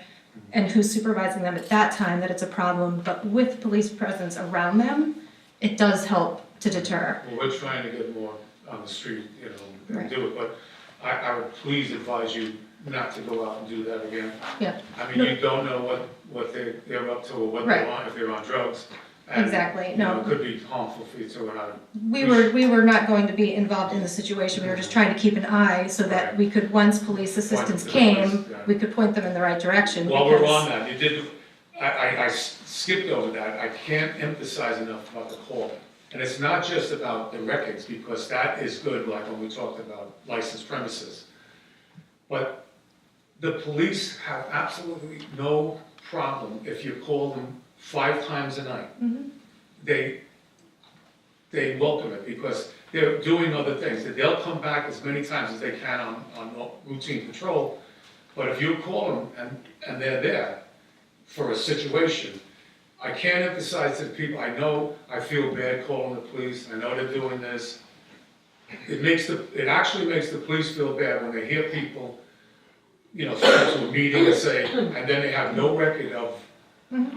and who's supervising them at that time that it's a problem. But with police presence around them, it does help to deter. Well, we're trying to get more on the street, you know, and Right. do it, but I would please advise you not to go out and do that again. Yeah. I mean, you don't know what they're up to or what they're Right. on, if they're on drugs. And, Exactly, you know, no. it could be harmful for you too, and I, We were not going to be involved in the situation. We were just trying to keep an eye so that we could, once police assistance to the came, police, yeah. we could point them in the right direction. while we're because- on that, you did, I skipped over that, I can't emphasize enough about the call. And it's not just about the records, because that is good, like when we talked about licensed premises. But the police have absolutely no problem if you call them 5 times a night. Mhm. They welcome it, because they're doing other things. They'll come back as many times as they can on routine patrol. But if you call them and they're there for a situation, I can't emphasize to the people, I know I feel bad calling the police, I know they're doing this. It actually makes the police feel bad when they hear people, you know, start to a meeting and say, and then they have no record of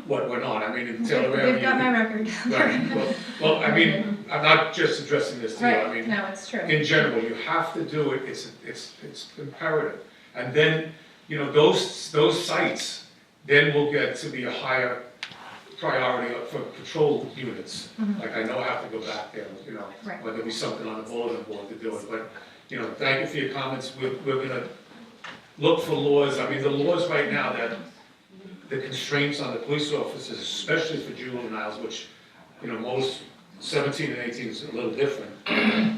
what went on. I mean, in Taylor Avenue. They've got my record. Right, well, I mean, I'm not just addressing this to you, I Right, mean, no, it's true. in general, you have to do it, it's imperative. And then, you know, those sites then will get to be a higher priority for patrol units. Like, I know I have to go back there, you know, Right. or there'll be something on the bulletin board to do it, but, you know, thank you for your comments, we're gonna look for laws, I mean, the laws right now that, the constraints on the police officers, especially for juveniles, which, you know, most 17 and 18 is a little different,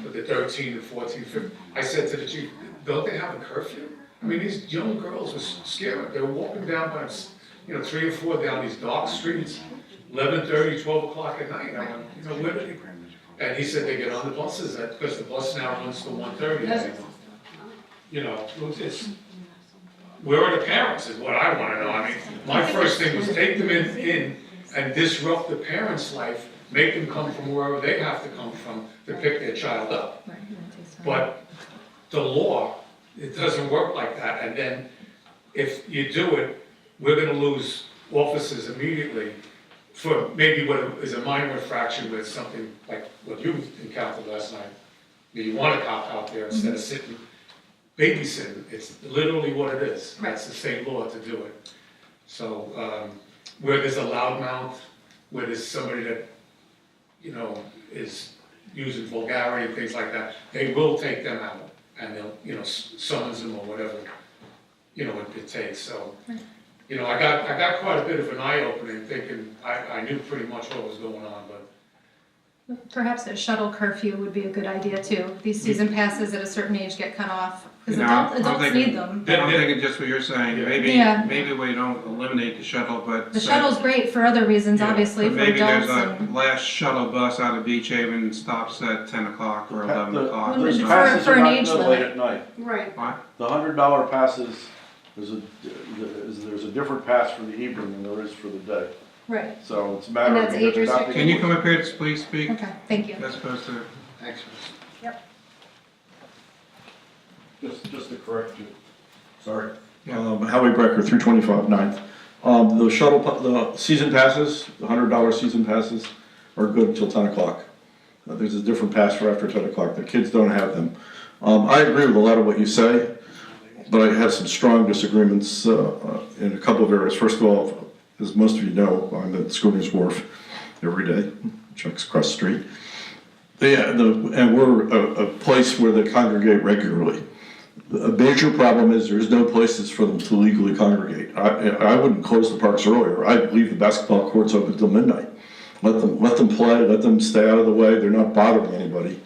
but the 13 and 14, 15, I said to the chief, don't they have a curfew? I mean, these young girls were scared, they were walking down by, you know, 3 or 4 down these dark streets, 11:30, 12 o'clock at night, I went, you know, where did they? And he said they get on the buses, because the bus now runs till 1:30. You know, it's, where are the parents is what I wanna know. I mean, my first thing was take them in and disrupt the parents' life, make them come from wherever they have to come from to pick their child up. But the law, it doesn't work like that, and then if you do it, we're gonna lose officers immediately for maybe what is a minor infraction with something like what you encountered last night. You want a cop out there instead of sitting babysitting, it's literally what it is. Right. That's the state law to do it. So, where there's a loudmouth, where there's somebody that, you know, is using vulgarity and things like that, they will take them out, and they'll, you know, summons them or whatever, you know, it takes, so. You know, I got quite a bit of an eye-opening, thinking, I knew pretty much what was going on, but Perhaps a shuttle curfew would be a good idea too. These season passes at a certain age get cut off, because You know, I'm adults thinking- need them. I'm thinking just what you're saying, Yeah. maybe we don't eliminate the shuttle, but. The shuttle's great for other reasons, Yeah, obviously, but for adults maybe there's and. a last shuttle bus out of Beach Haven stops at 10 o'clock or 11 o'clock. Those or passes something. for an age Late limit. at night. Right. What? The $100 passes, there's a different pass for the evening than there is for the day. Right, So it's a matter And of. that's age restricted? Can you come up here to please speak? okay, thank you. As opposed to, thanks. Just to correct you. Sorry. Howie Brecker, 325 9th. The shuttle, the season passes, the $100 season passes are good until 10 o'clock. There's a different pass for after 10 o'clock. The kids don't have them. I agree with a lot of what you say, but I have some strong disagreements in a couple of areas. First of all, as most of you know, I'm at Schooners Wharf every day, checks across the street. And we're a place where they congregate regularly. A major problem is there's no places for them to legally congregate. I wouldn't close the parks earlier. I'd leave the basketball courts open until midnight. Let them play, let them stay out of the way. They're not bothering anybody.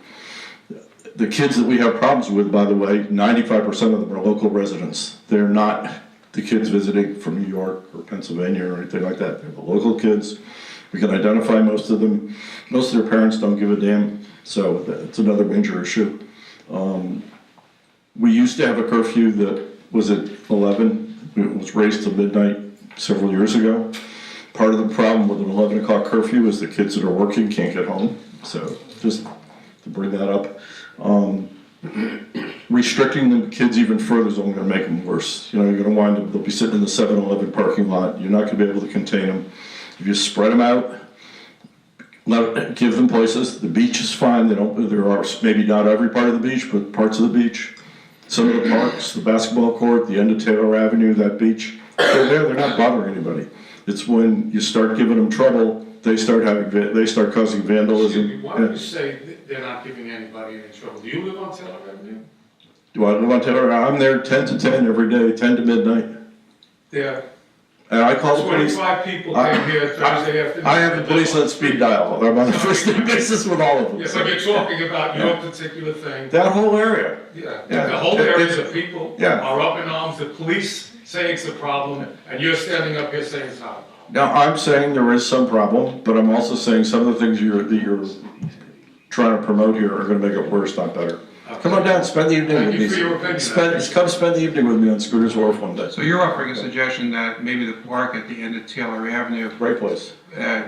The kids that we have problems with, by the way, 95% of them are local residents. They're not the kids visiting from New York or Pennsylvania or anything like that. They're the local kids. We can identify most of them. Most of their parents don't give a damn, so that's another major issue. We used to have a curfew that was at 11. It was raised to midnight several years ago. Part of the problem with an 11 o'clock curfew is the kids that are working can't get home. So just to bring that up. Restricting the kids even further is only going to make them worse. You know, you're going to wind up, they'll be sitting in the 7-Eleven parking lot. You're not going to be able to contain them. If you spread them out, give them places. The beach is fine. There are maybe not every part of the beach, but parts of the beach. Some of the parks, the basketball court, the end of Taylor Avenue, that beach, they're there, they're not bothering anybody. It's when you start giving them trouble, they start causing vandalism. Excuse me, why do you say they're not giving anybody any trouble? Do you live on Taylor Avenue? Do I live on Taylor? I'm there 10 to 10 every day, 10 to midnight. There, And I call the police. 25 people came here Thursday afternoon. I have the police on speed dial. I'm on a first name basis with all of them. Yeah, but you're talking about your particular thing. That whole area. Yeah, Yeah. the whole areas of people Yeah. are up in arms, the police say it's a problem, and you're standing up here saying it's not. Now, I'm saying there is some problem, but I'm also saying some of the things that you're trying to promote here are gonna make it worse, not better. Come on down, spend the evening Thank with you me. for your opinion. Come spend the evening with me on Schooners Wharf one day. so you're offering a suggestion that maybe the park at the end of Taylor Avenue, Great place.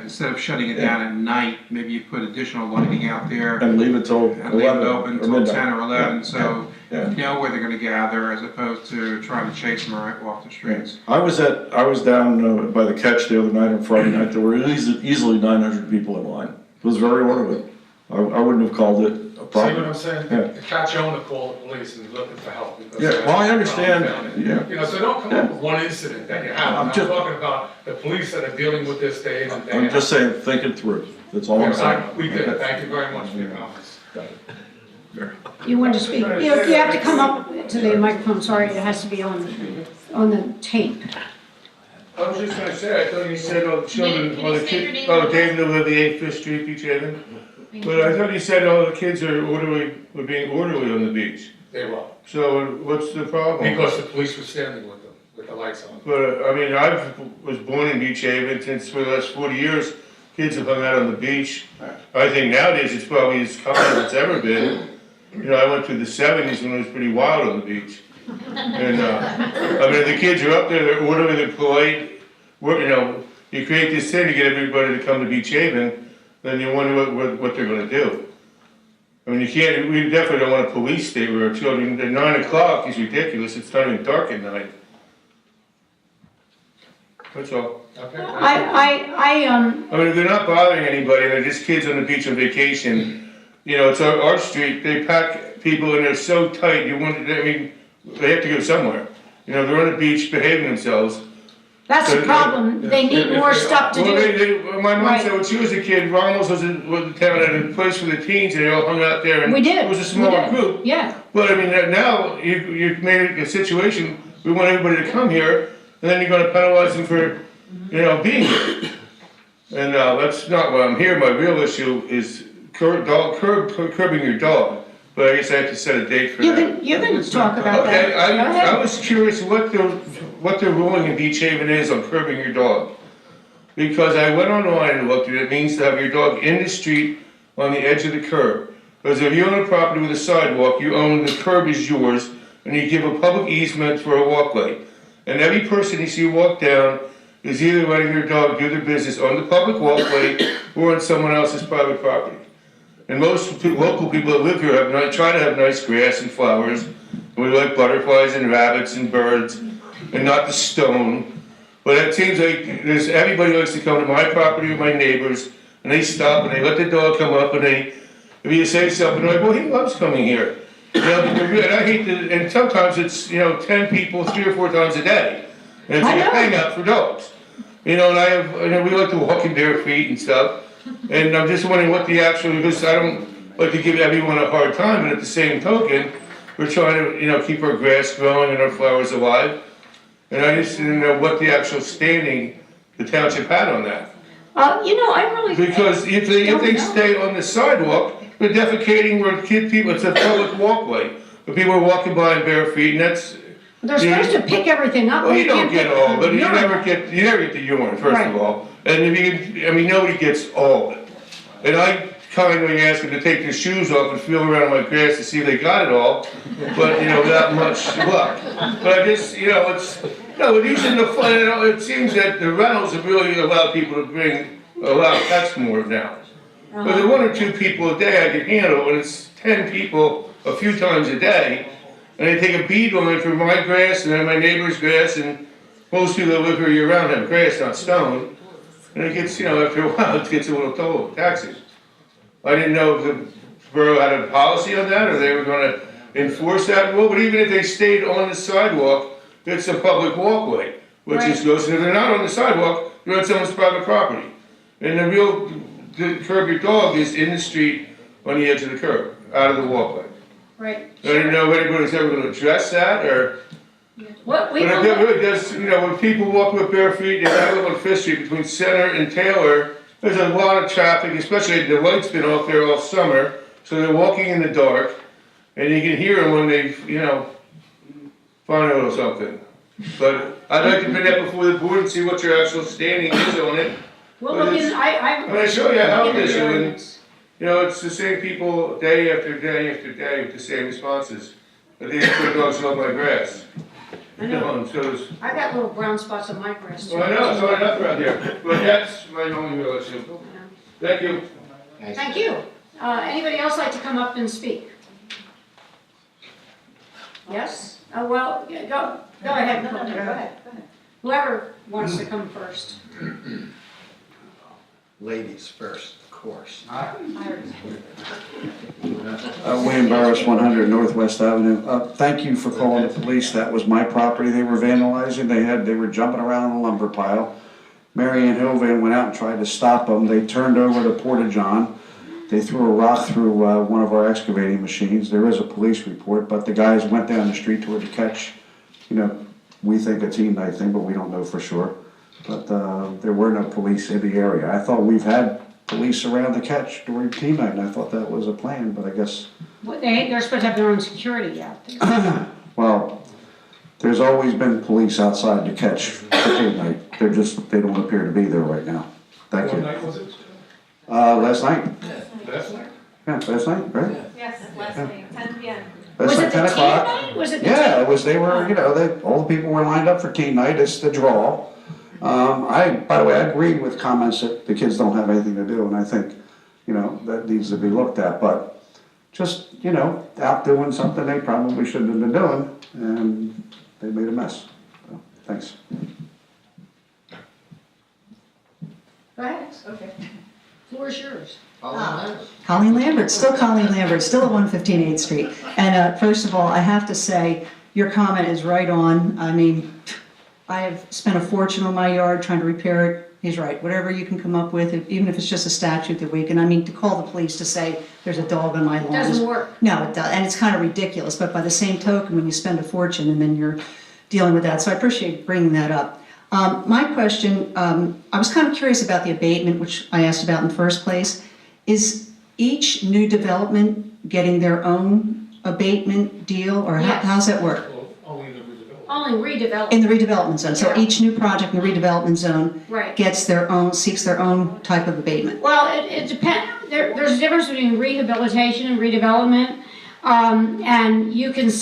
instead of shutting it down at night, maybe you put additional lighting out there And leave it till and leave it 11 open or until midnight. 10 or 11, so Yeah. you know where they're gonna gather as opposed to trying to chase them right off the streets. I was down by the catch the other night on Friday night. There were easily 900 people in line. It was very orderly. I wouldn't have called it a See what problem. I'm saying? Yeah. The catch owner called the police and looking for help. because Yeah, they well, I had a understand, problem down there. yeah. You know, so don't come up with one incident that you have. I'm I'm just- talking about the police that are dealing with this day in and day out. I'm just saying, think it through. That's all I'm Yes, saying. we did, thank you very much for your comments. You want to speak, you have to come up to the microphone, sorry, it has to be on the tape. I was just gonna say, I thought you said all the children, Can all you the state your kids, name oh, and David Lilly, 8 Fifth Street, Beach Haven. But I thought you said all the kids are being orderly on the beach. They were, So what's the problem? because the police were standing with them, with the lights on. But, I mean, I was born in Beach Haven, since for the last 40 years, kids have hung out on the beach. I think nowadays it's probably as common as it's ever been. You know, I went through the 70s when it was pretty wild on the beach. And, I mean, the kids are up there, they're orderly, they're polite. You know, you create this thing to get everybody to come to Beach Haven, then you wonder what they're gonna do. I mean, we definitely don't want a police state where our children, at 9 o'clock is ridiculous, it's not even dark at night. That's all. Okay? I I mean, if they're not bothering anybody, they're just kids on the beach on vacation. You know, it's our street, they pack people and they're so tight, you wonder, I mean, they have to go somewhere. You know, they're on the beach behaving themselves. That's the problem, they need more stuff to Well, do. my mom Right. said when she was a kid, Romulus was the town that had a place for the teens, and they all hung out there. And We did. It was a We smaller did. group. Yeah, But I mean, now you've made a situation, we want everybody to come here, and then you're gonna penalize them for, you know, being here. And, that's not why I'm here, my real issue is curbing your dog. But I guess I have to set a date for that. you can talk about that. Okay, Go ahead. I was curious what the ruling in Beach Haven is on curbing your dog. Because I went online and looked at it, it means to have your dog in the street on the edge of the curb. Because if you own a property with a sidewalk, you own, the curb is yours, and you give a public easement for a walkway. And every person you see walk down is either letting their dog do their business on the public walkway or on someone else's private property. And most local people that live here try to have nice grass and flowers. And we like butterflies and rabbits and birds, and not the stone. But it seems like everybody likes to come to my property or my neighbors, and they stop and they let the dog come up, and if you say something, they're like, well, he loves coming here. You know, and I hate to, and sometimes it's, 10 people 3 or 4 times a day. And it's like a hangout for dogs. You know, and we like to walk in bare feet and stuff. And I'm just wondering what the actual, because I don't like to give everyone a hard time, but at the same token, we're trying to, keep our grass growing and our flowers alive. And I just didn't know what the actual standing the township had on that. I really. Because if they stay on the sidewalk, they're defecating where people, it's a public walkway. But people are walking by in bare feet, and that's. They're supposed to pick everything up. Well, They you don't can't get pick all, but you urine. never get the urine, first Right. of all. And nobody gets all of it. And I kindly asked them to take their shoes off and feel around my grass to see if they got it all, but, without much luck. But I just, we're using the fun, it seems that the rentals have really allowed people to allow pets more now. But the 1 or 2 people a day I can handle, when it's 10 people a few times a day, and they take a bead on it for my grass and then my neighbor's grass, and most people that live here year round have grass, not stone. And it gets, after a while, it gets a little toll, taxing. I didn't know if the borough had a policy on that, or they were gonna enforce that rule, but even if they stayed on the sidewalk, it's a public walkway, which is goes, and if they're not on the sidewalk, they're on someone's private property. And the curb your dog is in the street on the edge of the curb, out of the walkway. Right. I didn't know if anybody's ever gonna address that, or. What we But it really does, when people walk with bare feet, and I live on Fifth Street between Center and Taylor, there's a lot of traffic, especially the light's been off there all summer, so they're walking in the dark, and you can hear them when they, find a little something. But I'd like to bring that before the board and see what your actual standing is on it. Well, look, I'm gonna show you a health issue, and, it's the same people day after day after day with the same responses. But these poor dogs love my grass. I know. And so does. I got little brown spots on my grass too. Well, I know, it's not enough around here, but that's my only real issue. Thank you. Thank you. Anybody else like to come up and speak? Yes? Well, yeah, go ahead. Go ahead. Whoever wants to come first. Ladies first, of course. William Barros, 100 Northwest Avenue. Thank you for calling the police. That was my property they were vandalizing. They were jumping around in a lumber pile. Mary Ann Hilvan went out and tried to stop them. They turned over the porta-john. They threw a rock through one of our excavating machines. There is a police report, but the guys went down the street toward the catch. We think it's teen night thing, but we don't know for sure. But there were no police in the area. I thought we've had police around the catch during teen night, and I thought that was a plan, but I guess. Well, they're supposed to have their own security out there. Well, there's always been police outside the catch for teen night. They don't appear to be there right now. Thank you. What night was it? Last night. Last night? Yeah, last night, right? Yes, last night, 10 p.m. Last Was night, it 10 the teen o'clock. night? Was it the Yeah, teen? it was, all the people were lined up for teen night. It's the draw. By the way, I agree with comments that the kids don't have anything to do, and I think, that needs to be looked at, but just, out doing something they probably shouldn't have been doing, and they made a mess. So, thanks. Go ahead. Okay. Floor is yours. Colleen Lambert, still at 115 8th Street. And first of all, I have to say, your comment is right on. I mean, I have spent a fortune on my yard trying to repair it. He's right, whatever you can come up with, even if it's just a statute that we can, I mean, to call the police to say, there's a dog on my lawn. Doesn't work. No, it does, and it's kind of ridiculous, but by the same token, when you spend a fortune and then you're dealing with that, so I appreciate bringing that up. My question, I was kind of curious about the abatement, which I asked about in the first place. Is each new development getting their own abatement deal, or Yes. how's that work? Only redevelopment. In the redevelopment zone, so Yeah. each new project in the redevelopment zone Right. gets their own, seeks their own type of abatement. Well, it depends, there's a difference between rehabilitation and redevelopment. And you can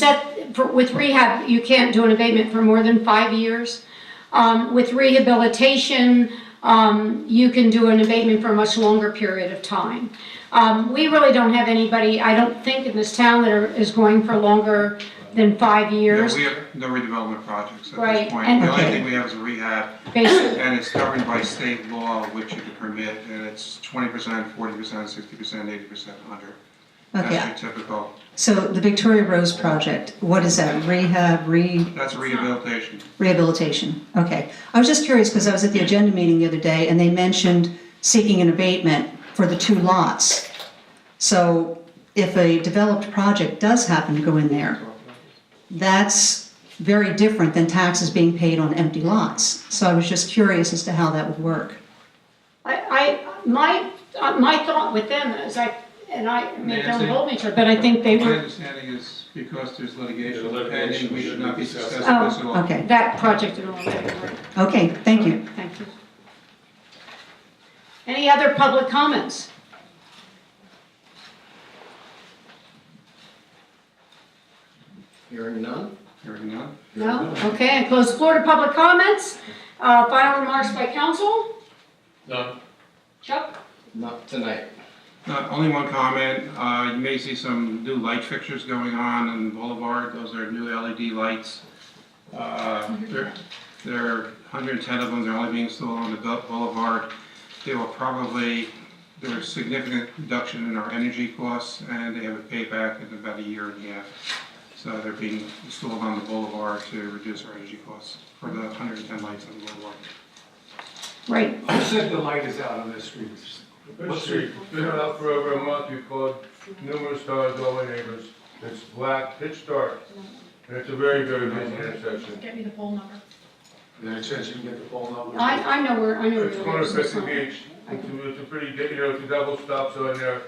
with rehab, you can't do an abatement for more than 5 years. With rehabilitation, you can do an abatement for a much longer period of time. We really don't have anybody, I don't think, in this town that is going for longer than 5 years. Yeah, we have no redevelopment projects at Right, this point. and- The only Okay. thing we have is a rehab, Basically, and it's governed by state law, which you can permit, and it's 20%, 40%, 60%, 80%, 100. Okay, That's your typical, so the Victoria Rose project, what is that, rehab, that's rehabilitation. rehabilitation? Okay, I was just curious, because I was at the agenda meeting the other day, and they mentioned seeking an abatement for the 2 lots. So if a developed project does happen to go in there, that's very different than taxes being paid on empty lots. So I was just curious as to how that would work. my thought with them is don't Nancy? hold me to it, but I think they My were, understanding is because there's litigation There's litigation, pending, we should not be discussing discussing this at all. Okay, that project and all that. okay, thank you. Thank you. Any other public comments? Hearing none? Hearing none? No? Okay, I close the floor to public comments. Final remarks by council? None. Chuck? Not tonight. Only one comment, you may see some new light fixtures going on Boulevard, those are new LED lights. There are 110 of them, they're only being installed on the Boulevard. There's significant reduction in our energy costs, and they have a payback in about a year and a half. So they're being installed on the Boulevard to reduce our energy costs for the 110 lights on the Boulevard. Right. Who said the light is out on this street? Good street, been out for over a month, we've called numerous times, all my neighbors. It's black, pitch dark, and it's a very, very busy intersection. Get me the poll number. Is there any chance you can get the phone number? I know where It's it corner is. of Pheasant Beach, it's a pretty, it's a double stop sign there.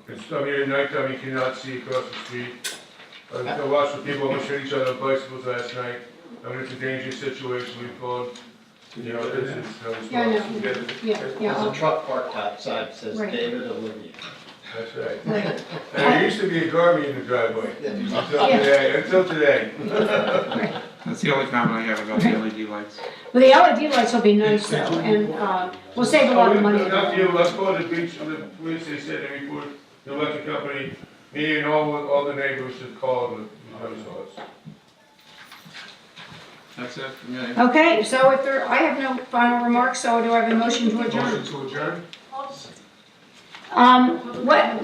It's, at nighttime you cannot see across the street. I watched the people almost hit each other on bicycles last night. I mean, it's a dangerous situation, we've called, this is, Yeah, I know. Yeah, There's yeah. a truck parked outside, that says Right. David Olivia. That's right. Right. And there used to be a Garmin in the driveway, until today. That's the only comment I have about the LED lights. Well, the LED lights will be nice though, and we'll save a lot of money. Not you, let's call the beach, the police, they said they report, the electric company, me and all the neighbors should call and notice us. That's it for me. Okay, so I have no final remarks, so do I have a motion to adjourn? Motion to adjourn?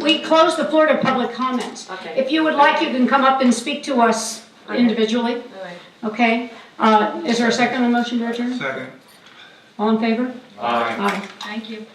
We close the floor to public comments. Okay. If you would like, you can come up and speak to us individually, All right. okay? Is there a second on the motion to adjourn? Second. All in favor? Aye. Aye. Thank you.